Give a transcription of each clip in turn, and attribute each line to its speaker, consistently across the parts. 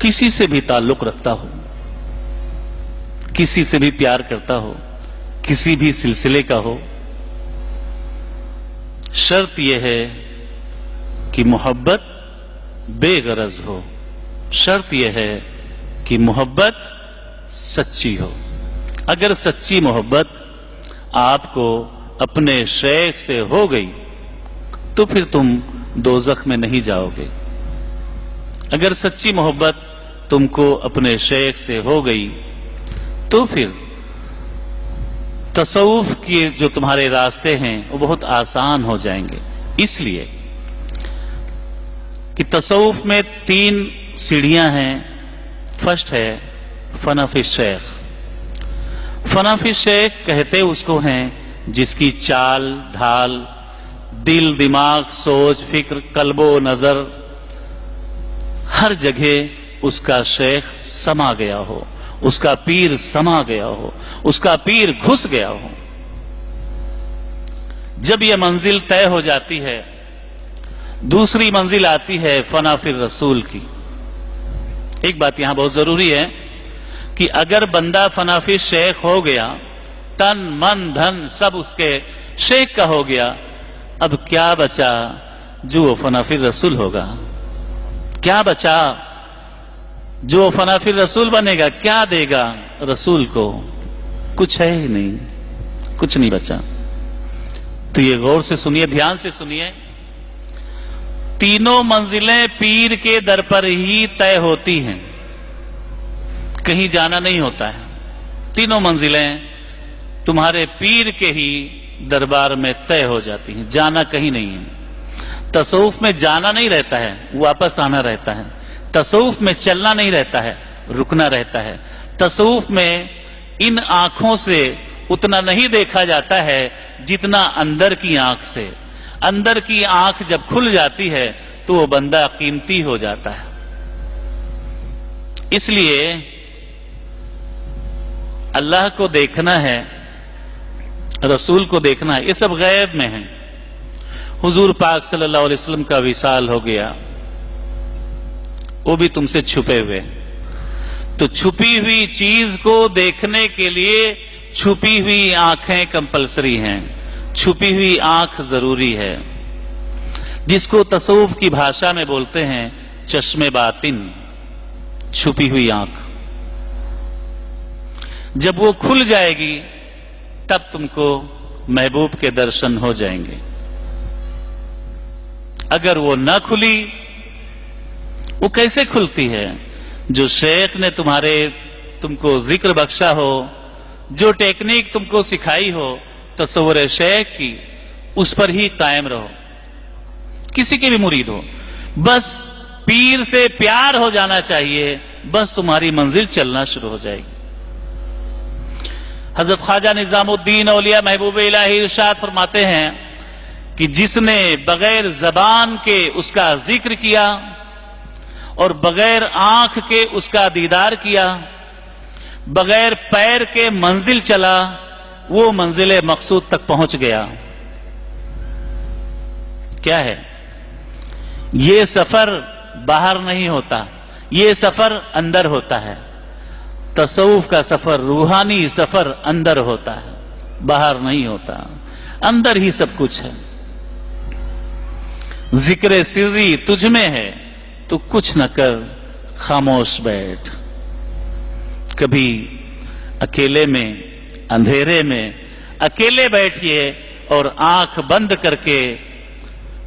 Speaker 1: किसी से भी ताल्लुक रखता हो, किसी से भी प्यार करता हो, किसी भी सिलसिले का हो, शर्त यह है कि मोहब्बत बेगरज हो, शर्त यह है कि मोहब्बत सच्ची हो। अगर सच्ची मोहब्बत आपको अपने शेख से हो गई तो फिर तुम दोज़ख में नहीं जाओगे। अगर सच्ची मोहब्बत तुमको अपने शेख से हो गई तो फिर तसव्वुफ के जो तुम्हारे रास्ते हैं वो बहुत आसान हो जाएंगे। इसलिए कि तसव्वुफ में 3 सीढ़ियां हैं। फर्स्ट है फनाफी शेख। फनाफी शेख कहते उसको हैं जिसकी चाल ढाल, दिल दिमाग, सोच फिक्र, कल्बो नजर, हर जगह उसका शेख समा गया हो, उसका पीर समा गया हो, उसका पीर घुस गया हो। जब यह मंजिल तय हो जाती है, दूसरी मंजिल आती है फनाफिर रसूल की। एक बात यहां बहुत जरूरी है कि अगर बंदा फनाफिर शेख हो गया, तन मन धन सब उसके शेख का हो गया, अब क्या बचा जो फनाफिर रसूल होगा? क्या बचा जो फनाफिर रसूल बनेगा? क्या देगा रसूल को? कुछ है ही नहीं, कुछ नहीं बचा। तो ये गौर से सुनिए, ध्यान से सुनिए। तीनों मंजिलें पीर के दर पर ही तय होती हैं, कहीं जाना नहीं होता है। तीनों मंजिलें तुम्हारे पीर के ही दरबार में तय हो जाती हैं, जाना कहीं नहीं है। तसव्वुफ में जाना नहीं रहता है, वापस आना रहता है। तसव्वुफ में चलना नहीं रहता है, रुकना रहता है। तसव्वुफ में इन आंखों से उतना नहीं देखा जाता है जितना अंदर की आंख से। अंदर की आंख जब खुल जाती है तो वो बंदा कीमती हो जाता है। इसलिए अल्लाह को देखना है, रसूल को देखना है, ये सब गैब में है। हुजूर पाक सल्लल्लाहु अलैहि वसल्लम का विसाल हो गया, वो भी तुमसे छुपे हुए। तो छुपी हुई चीज को देखने के लिए छुपी हुई आंखें कंपलसरी हैं, छुपी हुई आंख जरूरी है, जिसको तसव्वुफ की भाषा में बोलते हैं चश्मे बातिन, छुपी हुई आंख। जब वो खुल जाएगी तब तुमको महबूब के दर्शन हो जाएंगे। अगर वो न खुली, वो कैसे खुलती है? जो शेख ने तुमको जिक्र बख्शा हो, जो टेक्निक तुमको सिखाई हो तसव्वुर शेख की, उस पर ही कायम रहो। किसी के भी मुरीद हो, बस पीर से प्यार हो जाना चाहिए, बस तुम्हारी मंजिल चलना शुरू हो जाएगी। हजरत ख्वाजा निजामुद्दीन औलिया महबूब इलाही इरशाद फरमाते हैं कि जिसने बगैर जबान के उसका जिक्र किया और बगैर आंख के उसका दीदार किया, बगैर पैर के मंजिल चला, वो मंजिल मकसूद तक पहुंच गया। क्या है? ये सफर बाहर नहीं होता, ये सफर अंदर होता है। तसव्वुफ का सफर, रूहानी सफर अंदर होता है, बाहर नहीं होता। अंदर ही सब कुछ है। जिक्र सिर्री तुझ में है तो कुछ न कर, खामोश बैठ। कभी अकेले में, अंधेरे में अकेले बैठिए और आंख बंद करके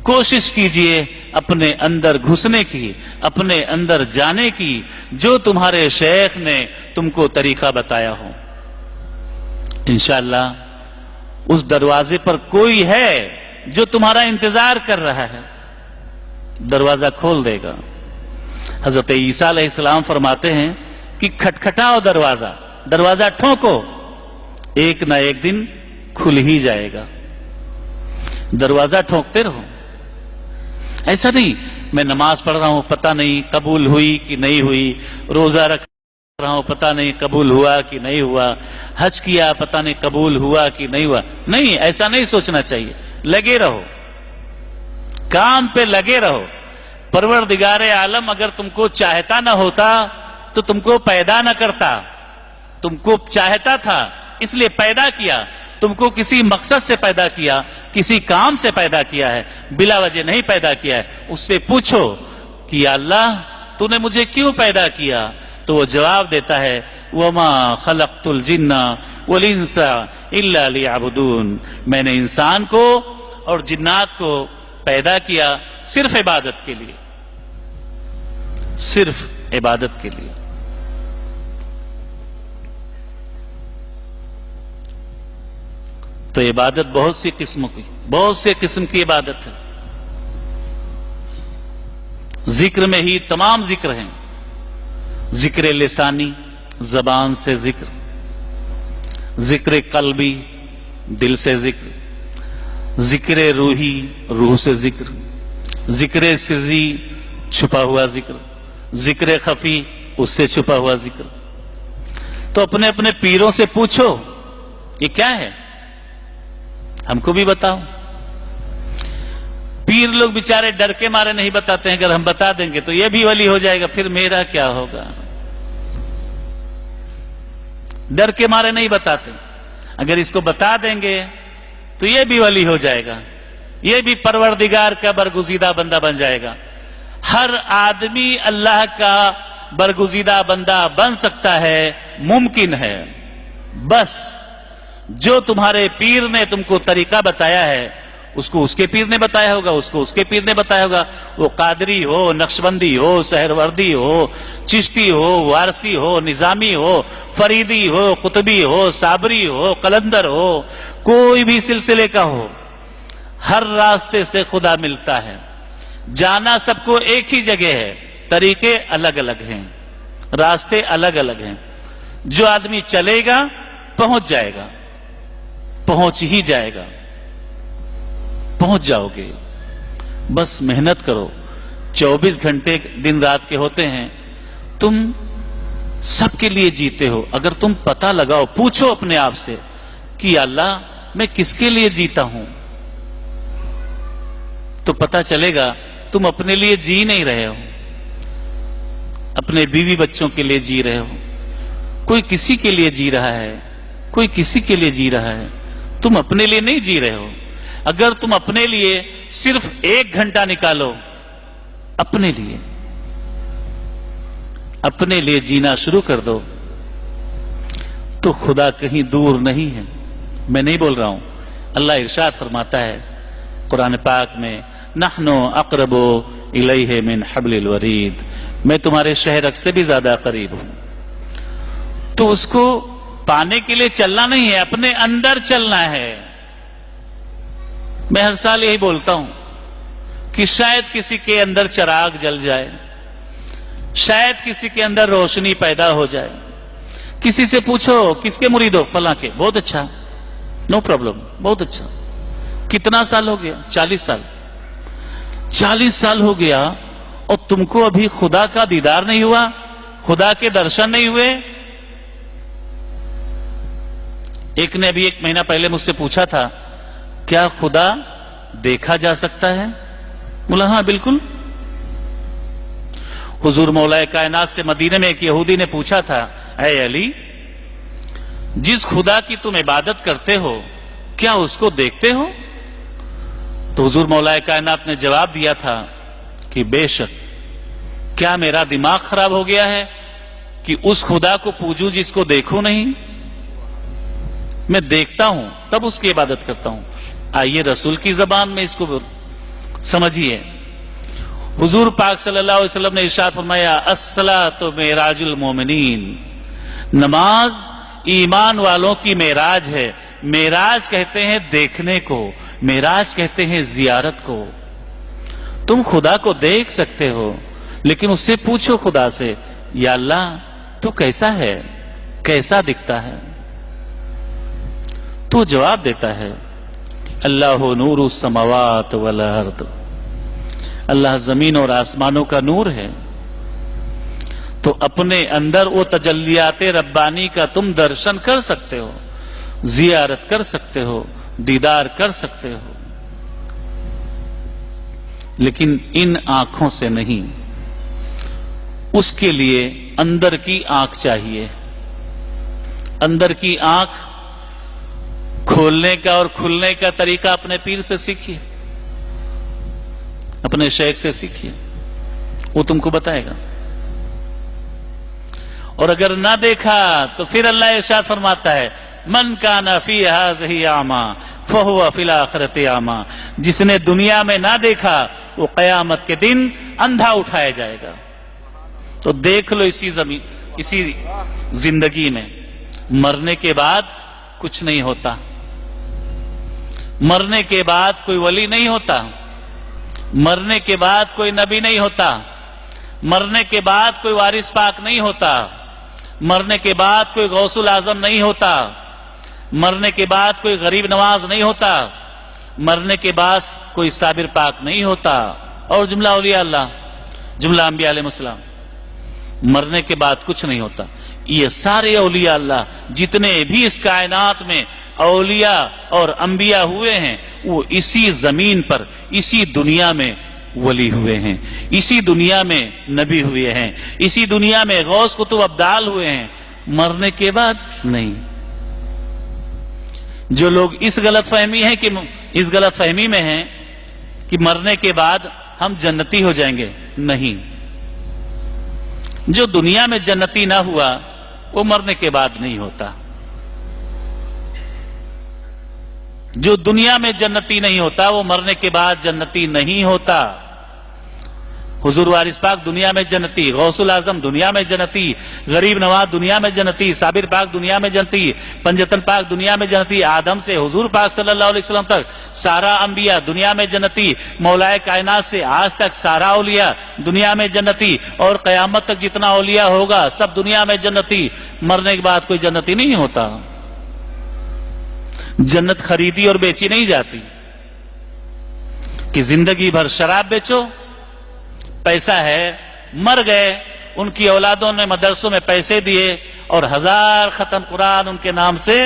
Speaker 1: कोशिश कीजिए अपने अंदर घुसने की, अपने अंदर जाने की, जो तुम्हारे शेख ने तुमको तरीका बताया हो। इंशाअल्लाह उस दरवाजे पर कोई है जो तुम्हारा इंतजार कर रहा है, दरवाजा खोल देगा। हजरत ईसा अलैहिस्सलाम फरमाते हैं कि खटखटाओ दरवाजा, दरवाजा ठोको, एक ना एक दिन खुल ही जाएगा। दरवाजा ठोकते रहो। ऐसा नहीं मैं नमाज पढ़ रहा हूं, पता नहीं कबूल हुई कि नहीं हुई, रोजा रख रहा हूं, पता नहीं कबूल हुआ कि नहीं हुआ, हज किया, पता नहीं कबूल हुआ कि नहीं हुआ। नहीं, ऐसा नहीं सोचना चाहिए। लगे रहो, काम पे लगे रहो। परवरदिगार आलम अगर तुमको चाहता न होता तो तुमको पैदा न करता। तुमको चाहता था इसलिए पैदा किया, तुमको किसी मकसद से पैदा किया, किसी काम से पैदा किया है, बिला वजह नहीं पैदा किया है। उससे पूछो कि या अल्लाह तूने मुझे क्यों पैदा किया, तो वो जवाब देता है वमा खलक़तुल जिन्ना वल इंसा इल्ला लियअबुदून, मैंने इंसान को और जिन्नात को पैदा किया सिर्फ इबादत के लिए, सिर्फ इबादत के लिए। तो इबादत बहुत सी किस्मों की, बहुत से किस्म की इबादत है। जिक्र में ही तमाम जिक्र हैं, जिक्र लिसानी जबान से जिक्र, जिक्र कल्बी दिल से जिक्र, जिक्र रूही रूह से जिक्र, जिक्र सिर्री छुपा हुआ जिक्र, जिक्र खफी उससे छुपा हुआ जिक्र। तो अपने अपने पीरों से पूछो ये क्या है, हमको भी बताओ। पीर लोग बेचारे डर के मारे नहीं बताते हैं, अगर हम बता देंगे तो ये भी वली हो जाएगा, फिर मेरा क्या होगा। डर के मारे नहीं बताते, अगर इसको बता देंगे तो ये भी वली हो जाएगा, ये भी परवरदिगार का बरगुजीदा बंदा बन जाएगा। हर आदमी अल्लाह का बरगुजीदा बंदा बन सकता है, मुमकिन है। बस जो तुम्हारे पीर ने तुमको तरीका बताया है उसको उसके पीर ने बताया होगा, उसको उसके पीर ने बताया होगा। वो कादरी हो, नक्शबंदी हो, सहरवर्दी हो, चिश्ती हो, वारसी हो, निजामी हो, फरीदी हो, कुतुबी हो, साबरी हो, कलंदर हो, कोई भी सिलसिले का हो, हर रास्ते से खुदा मिलता है। जाना सबको एक ही जगह है, तरीके अलग अलग हैं, रास्ते अलग अलग हैं। जो आदमी चलेगा पहुंच जाएगा, पहुंच ही जाएगा, पहुंच जाओगे। बस मेहनत करो। 24 घंटे दिन रात के होते हैं, तुम सबके लिए जीते हो। अगर तुम पता लगाओ, पूछो अपने आप से कि अल्लाह मैं किसके लिए जीता हूं, तो पता चलेगा तुम अपने लिए जी नहीं रहे हो, अपने बीवी बच्चों के लिए जी रहे हो। कोई किसी के लिए जी रहा है, कोई किसी के लिए जी रहा है, तुम अपने लिए नहीं जी रहे हो। अगर तुम अपने लिए सिर्फ 1 घंटा निकालो, अपने लिए जीना शुरू कर दो, तो खुदा कहीं दूर नहीं है। मैं नहीं बोल रहा हूं, अल्लाह इरशाद फरमाता है कुरान पाक में, नहनो अक़रबु इलैहि मिन हब्लिल वरीद, मैं तुम्हारे शहरक से भी ज्यादा करीब हूं। तो उसको पाने के लिए चलना नहीं है, अपने अंदर चलना है। मैं हर साल यही बोलता हूं कि शायद किसी के अंदर चिराग जल जाए, शायद किसी के अंदर रोशनी पैदा हो जाए। किसी से पूछो किसके मुरीद हो, फलां के, बहुत अच्छा, नो प्रॉब्लम, बहुत अच्छा। कितना साल हो गया? 40 साल। 40 साल हो गया और तुमको अभी खुदा का दीदार नहीं हुआ, खुदा के दर्शन नहीं हुए। एक ने अभी 1 महीना पहले मुझसे पूछा था, क्या खुदा देखा जा सकता है? बोला हाँ बिल्कुल। हुजूर मौलाए कायनात से मदीने में एक यहूदी ने पूछा था, ऐ अली, जिस खुदा की तुम इबादत करते हो क्या उसको देखते हो? तो हुजूर मौलाए कायनात ने जवाब दिया था कि बेशक। क्या मेरा दिमाग खराब हो गया है कि उस खुदा को पूजूं जिसको देखूं नहीं? मैं देखता हूं तब उसकी इबादत करता हूं। आइए रसूल की जबान में इसको समझिए। हुजूर पाक सल्लल्लाहु अलैहि वसल्लम ने इरशाद फरमाया, अस्सलातु मेराजुल मोमिनीन, नमाज ईमान वालों की मेराज है। मेराज कहते हैं देखने को, मेराज कहते हैं जियारत को। तुम खुदा को देख सकते हो, लेकिन उससे पूछो खुदा से, या अल्लाह तू कैसा है, कैसा दिखता है? तो जवाब देता है, अल्लाहु नूरु समावात वल अर्द, अल्लाह जमीन और आसमानों का नूर है। तो अपने अंदर वो तजल्लियाते रब्बानी का तुम दर्शन कर सकते हो, जियारत कर सकते हो, दीदार कर सकते हो। لیکن ان آنکھوں سے نہیں، اس کے لیے اندر کی آنکھ چاہیے۔ اندر کی آنکھ کھولنے کا اور کھلنے کا طریقہ اپنے پیر سے سیکھیے، اپنے شیخ سے سیکھیے، وہ تم کو بتائے گا۔ اور اگر نہ دیکھا تو پھر اللہ ارشاد فرماتا ہے من کان فی ہذہ اعمی فہو فی الآخرۃ اعمی، جس نے دنیا میں نہ دیکھا وہ قیامت کے دن اندھا اٹھایا جائے گا۔ تو دیکھ لو اسی زندگی میں، مرنے کے بعد کچھ نہیں ہوتا، مرنے کے بعد کوئی ولی نہیں ہوتا، مرنے کے بعد کوئی نبی نہیں ہوتا، مرنے کے بعد کوئی وارث پاک نہیں ہوتا، مرنے کے بعد کوئی غوث الاعظم نہیں ہوتا، مرنے کے بعد کوئی غریب نواز نہیں ہوتا، مرنے کے بعد کوئی صابر پاک نہیں ہوتا، اور جملہ اولیاء اللہ، جملہ انبیاء علیہ السلام، مرنے کے بعد کچھ نہیں ہوتا۔ یہ سارے اولیاء اللہ جتنے بھی اس کائنات میں اولیاء اور انبیاء ہوئے ہیں وہ اسی زمین پر، اسی دنیا میں ولی ہوئے ہیں، اسی دنیا میں نبی ہوئے ہیں، اسی دنیا میں غوث قطب ابدال ہوئے ہیں، مرنے کے بعد نہیں۔ جو لوگ اس غلط فہمی میں ہیں کہ مرنے کے بعد ہم جنتی ہو جائیں گے، نہیں، جو دنیا میں جنتی نہ ہوا وہ مرنے کے بعد نہیں ہوتا، جو دنیا میں جنتی نہیں ہوتا وہ مرنے کے بعد جنتی نہیں ہوتا۔ حضور وارث پاک دنیا میں جنتی، غوث الاعظم دنیا میں جنتی، غریب نواز دنیا میں جنتی، صابر پاک دنیا میں جنتی، پنجتن پاک دنیا میں جنتی، آدم سے حضور پاک صلی اللہ علیہ وسلم تک سارا انبیاء دنیا میں جنتی، مولائے کائنات سے آج تک سارا اولیاء دنیا میں جنتی، اور قیامت تک جتنا اولیاء ہوگا سب دنیا میں جنتی۔ مرنے کے بعد کوئی جنتی نہیں ہوتا۔ جنت خریدی اور بیچی نہیں جاتی کہ زندگی بھر شراب بیچو، پیسہ ہے، مر گئے، ان کی اولادوں نے مدرسوں میں پیسے دیے اور 1000 ختم قرآن ان کے نام سے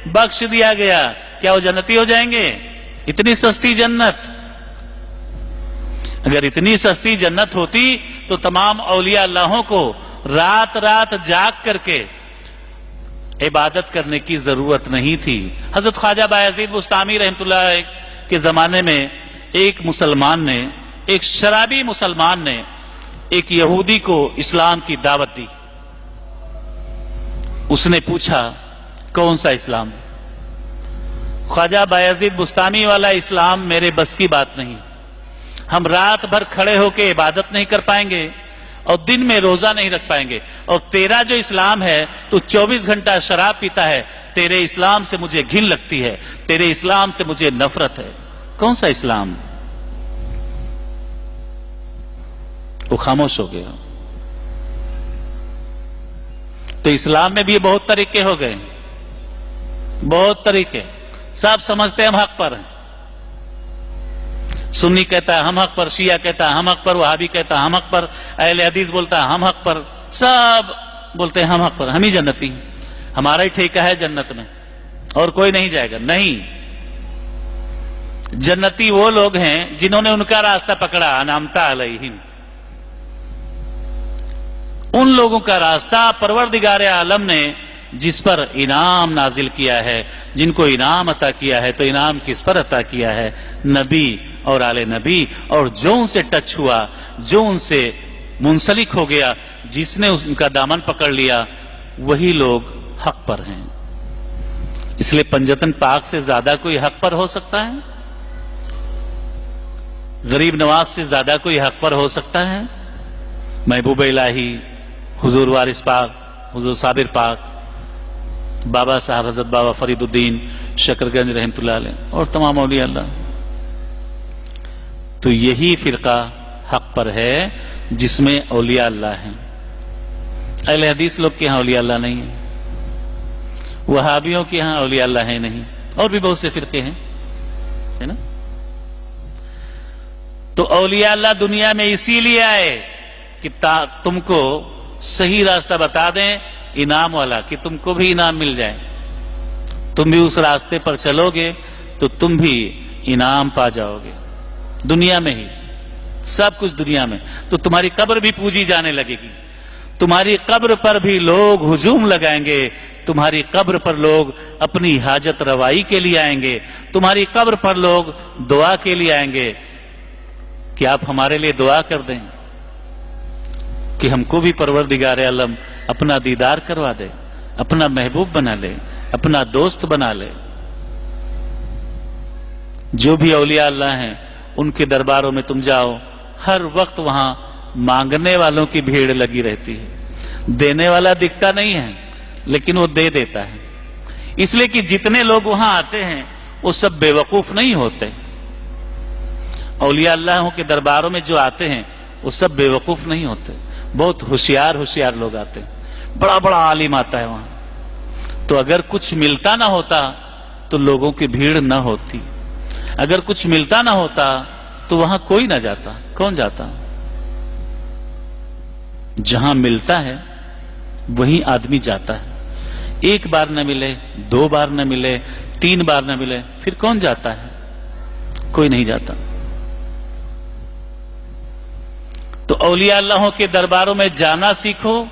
Speaker 1: بخش دیا گیا، کیا وہ جنتی ہو جائیں گے؟ اتنی سستی جنت؟ اگر اتنی سستی جنت ہوتی تو تمام اولیاء اللہوں کو رات رات جاگ کر کے عبادت کرنے کی ضرورت نہیں تھی۔ حضرت خواجہ بایزید بستامی رحمۃ اللہ علیہ کے زمانے میں ایک شرابی مسلمان نے ایک یہودی کو اسلام کی دعوت دی۔ اس نے پوچھا کون سا اسلام؟ خواجہ بایزید بستامی والا اسلام میرے بس کی بات نہیں، ہم رات بھر کھڑے ہو کے عبادت نہیں کر پائیں گے اور دن میں روزہ نہیں رکھ پائیں گے، اور تیرا جو اسلام ہے تو 24 گھنٹہ شراب پیتا ہے، تیرے اسلام سے مجھے گھن لگتی ہے، تیرے اسلام سے مجھے نفرت ہے۔ کون سا اسلام؟ وہ خاموش ہو گیا۔ تو اسلام میں بھی بہت طریقے ہو گئے، بہت طریقے، سب سمجھتے ہیں ہم حق پر ہیں، سنی کہتا ہے ہم حق پر، شیعہ کہتا ہے ہم حق پر، وہابی کہتا ہے ہم حق پر، اہل حدیث بولتا ہے ہم حق پر، سب بولتے ہیں ہم حق پر، ہم ہی جنتی، ہمارا ہی ٹھیکہ ہے جنت میں اور کوئی نہیں جائے گا۔ نہیں، جنتی وہ لوگ ہیں جنہوں نے ان کا راستہ پکڑا، انعمت علیہم، ان لوگوں کا راستہ پروردگار عالم نے جس پر انعام نازل کیا ہے، جن کو انعام عطا کیا ہے، تو انعام کس پر عطا کیا ہے؟ نبی اور آل نبی، اور جو ان سے ٹچ ہوا، جو ان سے منسلک ہو گیا، جس نے ان کا دامن پکڑ لیا، وہی لوگ حق پر ہیں۔ اس لیے پنجتن پاک سے زیادہ کوئی حق پر ہو سکتا ہے؟ غریب نواز سے زیادہ کوئی حق پر ہو سکتا ہے؟ محبوب الہی، حضور وارث پاک، حضور صابر پاک، بابا صاحب حضرت بابا فرید الدین شکر گنج رحمۃ اللہ علیہ، اور تمام اولیاء اللہ، تو یہی فرقہ حق پر ہے جس میں اولیاء اللہ ہیں۔ اہل حدیث لوگ کے ہاں اولیاء اللہ نہیں ہے، وہابیوں کے ہاں اولیاء اللہ ہے نہیں، اور بھی بہت سے فرقے ہیں، ہے نا؟ تو اولیاء اللہ دنیا میں اسی لیے آئے کہ تم کو صحیح راستہ بتا دیں، انعام والا، کہ تم کو بھی انعام مل جائے، تم بھی اس راستے پر چلو گے تو تم بھی انعام پا جاؤ گے دنیا میں ہی۔ سب کچھ دنیا میں، تو تمہاری قبر بھی پوجی جانے لگے گی، تمہاری قبر پر بھی لوگ ہجوم لگائیں گے، تمہاری قبر پر لوگ اپنی حاجت روائی کے لیے آئیں گے، تمہاری قبر پر لوگ دعا کے لیے آئیں گے کہ آپ ہمارے لیے دعا کر دیں کہ ہم کو بھی پروردگار عالم اپنا دیدار کروا دے، اپنا محبوب بنا لے، اپنا دوست بنا لے۔ جو بھی اولیاء اللہ ہیں ان کے درباروں میں تم جاؤ، ہر وقت وہاں مانگنے والوں کی بھیڑ لگی رہتی ہے، دینے والا دکھتا نہیں ہے لیکن وہ دے دیتا ہے، اس لیے کہ جتنے لوگ وہاں آتے ہیں وہ سب بے وقوف نہیں ہوتے۔ اولیاء اللہ کے درباروں میں جو آتے ہیں وہ سب بے وقوف نہیں ہوتے، بہت ہوشیار لوگ آتے ہیں، بڑا بڑا عالم آتا ہے وہاں، تو اگر کچھ ملتا نہ ہوتا تو لوگوں کی بھیڑ نہ ہوتی، اگر کچھ ملتا نہ ہوتا تو وہاں کوئی نہ جاتا، کون جاتا؟ جہاں ملتا ہے وہیں آدمی جاتا ہے، ایک بار نہ ملے، دو بار نہ ملے، تین بار نہ ملے، پھر کون جاتا ہے؟ کوئی نہیں جاتا۔ تو اولیاء اللہ کے درباروں میں جانا سیکھو،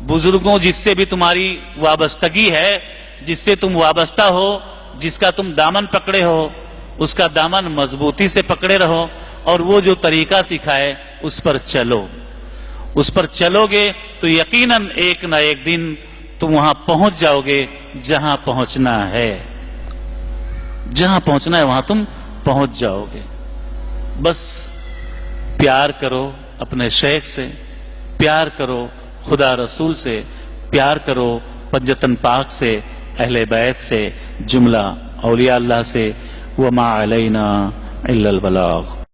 Speaker 1: بزرگوں جس سے بھی تمہاری وابستگی ہے، جس سے تم وابستہ ہو، جس کا تم دامن پکڑے ہو، اس کا دامن مضبوطی سے پکڑے رہو، اور وہ جو طریقہ سکھائے اس پر چلو، اس پر چلو گے تو یقیناً ایک نہ ایک دن تم وہاں پہنچ جاؤ گے جہاں پہنچنا ہے، جہاں پہنچنا ہے وہاں تم پہنچ جاؤ گے۔ بس پیار کرو اپنے شیخ سے، پیار کرو خدا رسول سے، پیار کرو پنجتن پاک سے، اہل بیت سے، جملہ اولیاء اللہ سے، وما علینا الا البلاغ۔